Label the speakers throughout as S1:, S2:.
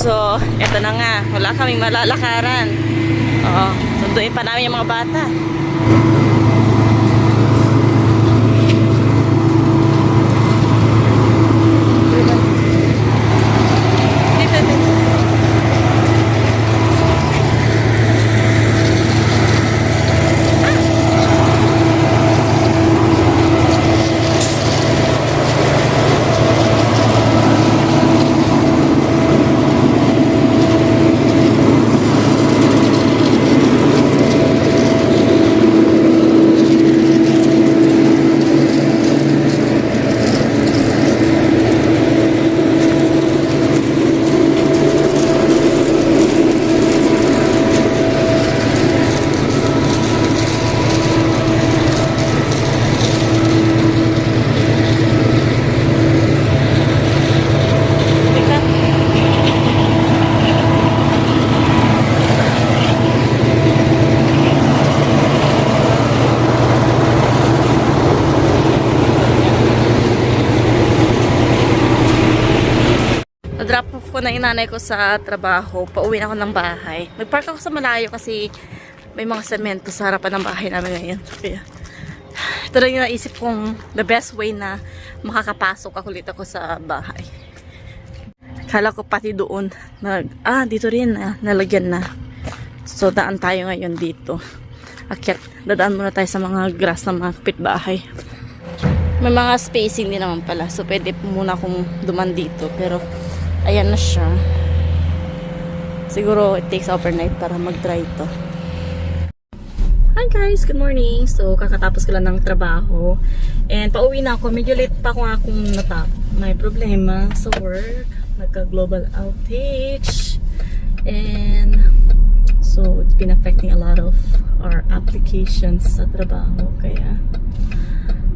S1: So, eto na nga. Wala kaming malalakaran. Oo. Sunduin pa namin yung mga bata. Drop off ko na inanay ko sa trabaho. Pauwi na ako ng bahay. Nagpark ako sa malayo kasi may mga semento sa harapan ng bahay namin ngayon. Kaya, ito rin yung naisip kong the best way na makakapasok ako ulit ako sa bahay. Kala ko pati doon. Dito rin nalagyan na. So, daan tayo ngayon dito. Akyat, dadaan muna tayo sa mga grass na mga kapitbahay. May mga spacing din naman pala. So, pwede muna akong duman dito. Pero, ayan na siya. Siguro it takes overnight para mag-dry ito. Hi guys! Good morning! So, kakatapos ko lang ng trabaho. And pauwi na ako. Medyo late pa ako akong may problema sa work. Nagka-global outage. And so, it's been affecting a lot of our applications sa trabaho. Kaya,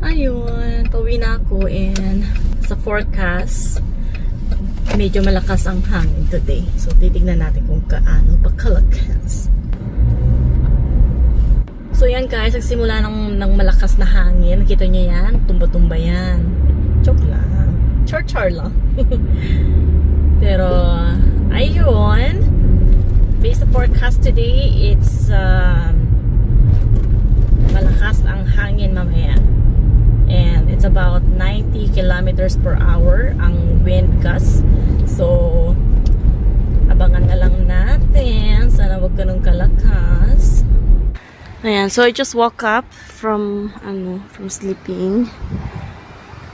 S1: ayun. Pauwi na ako. And sa forecast, medyo malakas ang hangin today. So, titignan natin kung kaano pa kalakas. So, yan guys. Nagsimula ng malakas na hangin. Nakita nyo yan? Tumba-tumba yan. Joke lang. Char-char lang. Pero, ayun. Based on forecast today, it's malakas ang hangin mamaya. And it's about 90 kilometers per hour ang wind gust. So, abangan na lang natin. Sana wag ganun kalakas. Ayan, so I just woke up from sleeping.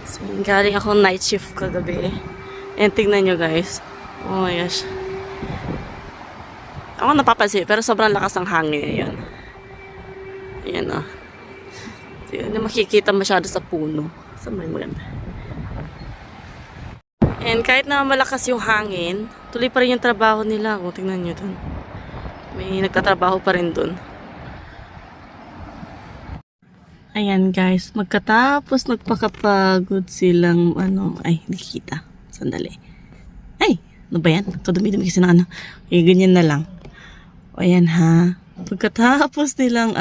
S1: So, galing ako night shift kagabi. And tingnan nyo guys. Oh my gosh. Ako napapansin, pero sobrang lakas ng hangin ngayon. Ayan o. Hindi makikita masyado sa puno. Sa may maganda. And kahit na malakas yung hangin, tuloy pa rin yung trabaho nila. O, tingnan nyo dun. May nagtatrabaho pa rin dun. Ayan guys, magkatapos nagpakapagod silang hindi kita. Sandali. Ay, ano ba yan? Kadumi-dumi kasi ng ganyan na lang. O ayan ha. Pagkatapos nilang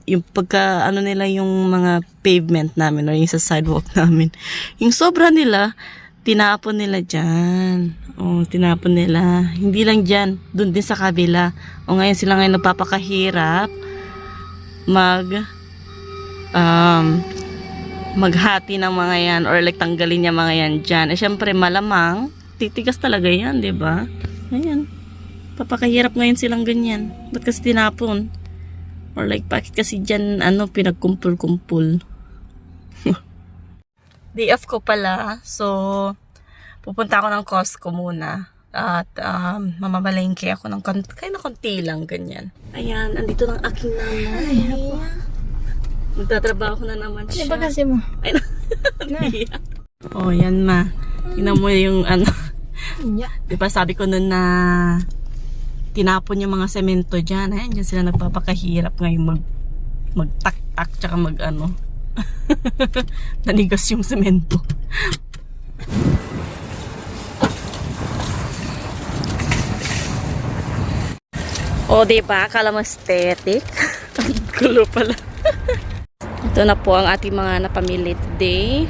S1: yung pagka nila yung mga pavement namin or yung sa sidewalk namin, yung sobra nila tinapon nila dyan. Tinapon nila, hindi lang dyan, dun din sa kabila. Ngayon sila ngayon nagpapakahirap maghati ng mga yan or like tanggalin niya mga yan dyan. Syempre malamang titigas talaga yan, diba? Ayan, papakahirap ngayon silang ganyan. Ba't kasi tinapon? Or like, bakit kasi dyan, pinagkumpul-kumpul. Day off ko pala. So, pupunta ako ng Costco muna. At, mamamalengke ako ng konti lang, ganyan. Ayan, andito ng aking nanay. Magtatrabaho na naman siya.
S2: Ano ba kasi mo?
S1: Ay, yan ma. Tingnan mo yung diba sabi ko nun na tinapon yung mga semento dyan. Ayan, dyan sila nagpapakahirap ngayon magtak-tak tsaka nanigas yung semento. Diba? Akala mo aesthetic? Gulo pala. Ito na po ang ating mga napamili today.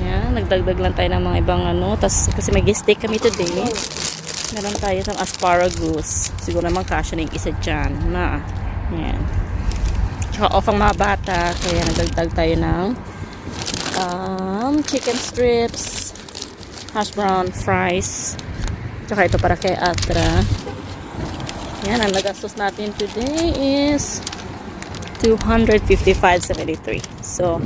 S1: Yan, nagdagdag lang tayo ng mga ibang ano. Tapos kasi may steak kami today. Meron tayo ng asparagus. Siguro naman kasya na yung isa dyan. Na. Yan. Tsaka off ang mga bata. Kaya nagdagdag tayo ng chicken strips, hash brown fries. Tsaka ito para kay Atra. Yan, ang nagastos natin today is 255.73. So,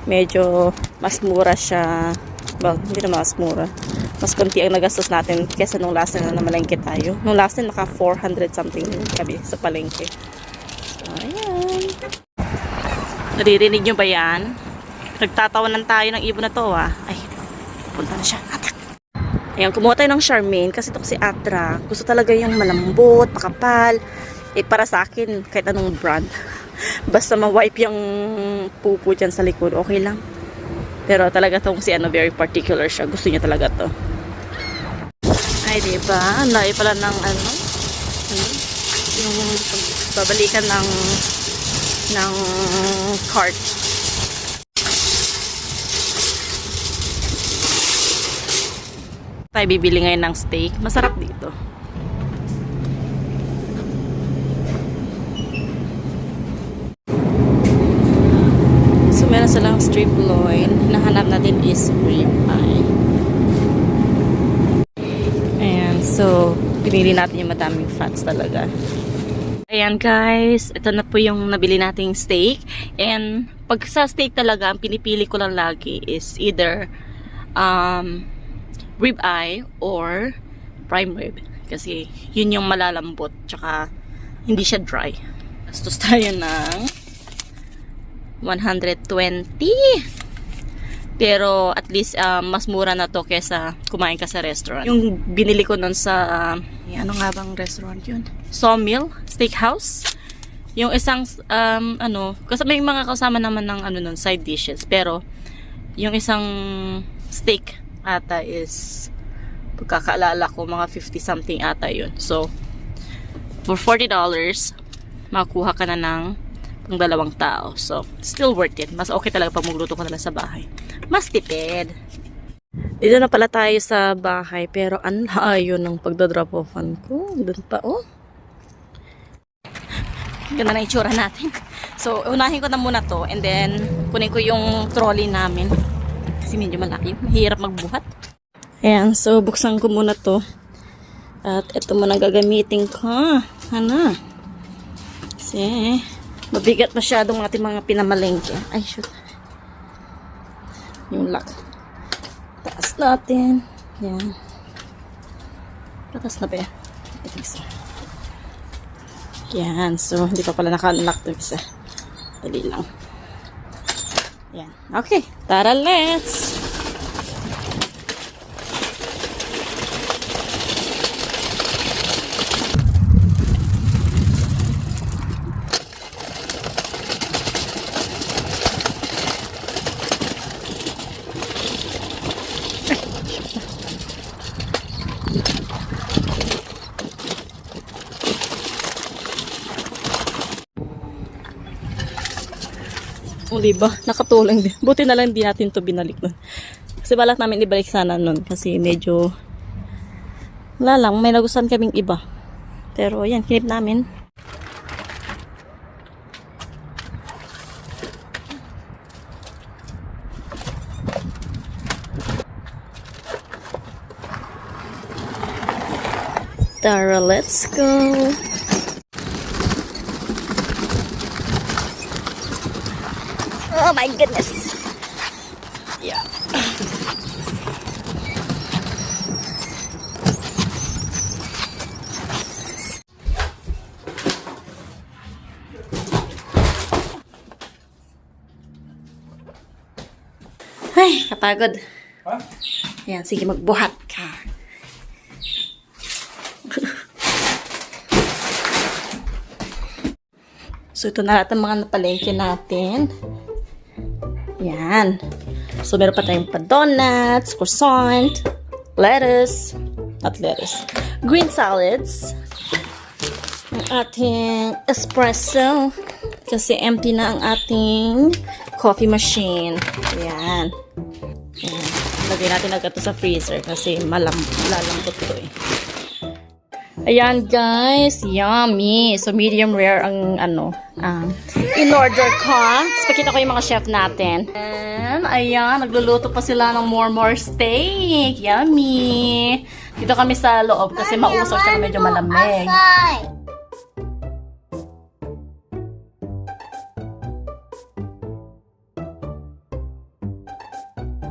S1: medyo mas mura siya. Well, hindi naman mas mura. Mas konti ang nagastos natin kesa nung last time na namalengke tayo. Nung last time, naka 400 something kami sa palengke. So, ayan. Naririnig nyo ba yan? Nagtatawanan tayo ng ibon na to, ah. Ay, punta na siya. Atak! Ayan, kumuha tayo ng Charmaine kasi ito si Atra. Gusto talaga yung malambot, makapal. Eh, para sa akin, kahit anong brand. Basta ma-wipe yung pupo dyan sa likod, okay lang. Pero talaga tong si ano, very particular siya. Gusto niya talaga to. Ay, diba? Ang layo pala ng ano, yung babalikan ng cart. Tayo bibili ngayon ng steak. Masarap dito. So, meron silang strip loin. Hinahanap natin is rib eye. Ayan. So, pinili natin yung madaming fats talaga. Ayan guys, ito na po yung nabili nating steak. And pag sa steak talaga, ang pinipili ko lang lagi is either rib eye or prime rib. Kasi yun yung malalambot, tsaka hindi siya dry. Gastos tayo ng 120. Pero at least mas mura na to kesa kumain ka sa restaurant. Yung binili ko nun sa ano nga bang restaurant yun? Sawmill Steakhouse. Yung isang ano, kasi may mga kasama naman ng ano nun, side dishes. Pero yung isang steak ata is pagkakaalala ko mga 50 something ata yun. So for $40 makuha ka na ng pang dalawang tao. So still worth it. Mas okay talaga pag magluto ka na lang sa bahay. Mas tipid. Dito na pala tayo sa bahay. Pero ang layo ng pagdodrop offan ko. Doon pa, oh. Ganda na itsura natin. So, unahin ko na muna to. And then, kunin ko yung trolley namin. Kasi medyo malayo. Mahirap magbuhat. Ayan. So, buksan ko muna to. At ito muna gagamitin ko. Ano? Kasi, mabigat masyadong ating mga pinamalengke. Ay, shoot. Yung lock. Taas natin. Yan. Taas na ba yan? Ito isa. Yan. So, hindi pa pala naka-unlock ito isa. Dali lang. Yan. Okay. Tara, let's! O, diba? Nakatulong din. Buti na lang hindi natin to binalik nun. Kasi balak namin ibalik sana nun. Kasi medyo wala lang. May nagustuhan kaming iba. Pero, yan. Kinip namin. Tara, let's go! Oh my goodness. Yeah. Ay, kapagod.
S2: Ha?
S1: Ayan, sige, magbuhat ka. So, ito na lahat ng mga napalengke natin. Yan. So, meron pa tayong pa-donuts, croissant, lettuce, not lettuce, green salads, ang ating espresso, kasi empty na ang ating coffee machine. Yan. Ayan. Lagay natin agad to sa freezer kasi malalambot to eh. Ayan guys, yummy. So medium rare ang in-order ko. Tapos pakita ko yung mga chef natin. And ayan, nagluluto pa sila ng more steak. Yummy. Dito kami sa loob kasi mausok siya medyo malamig.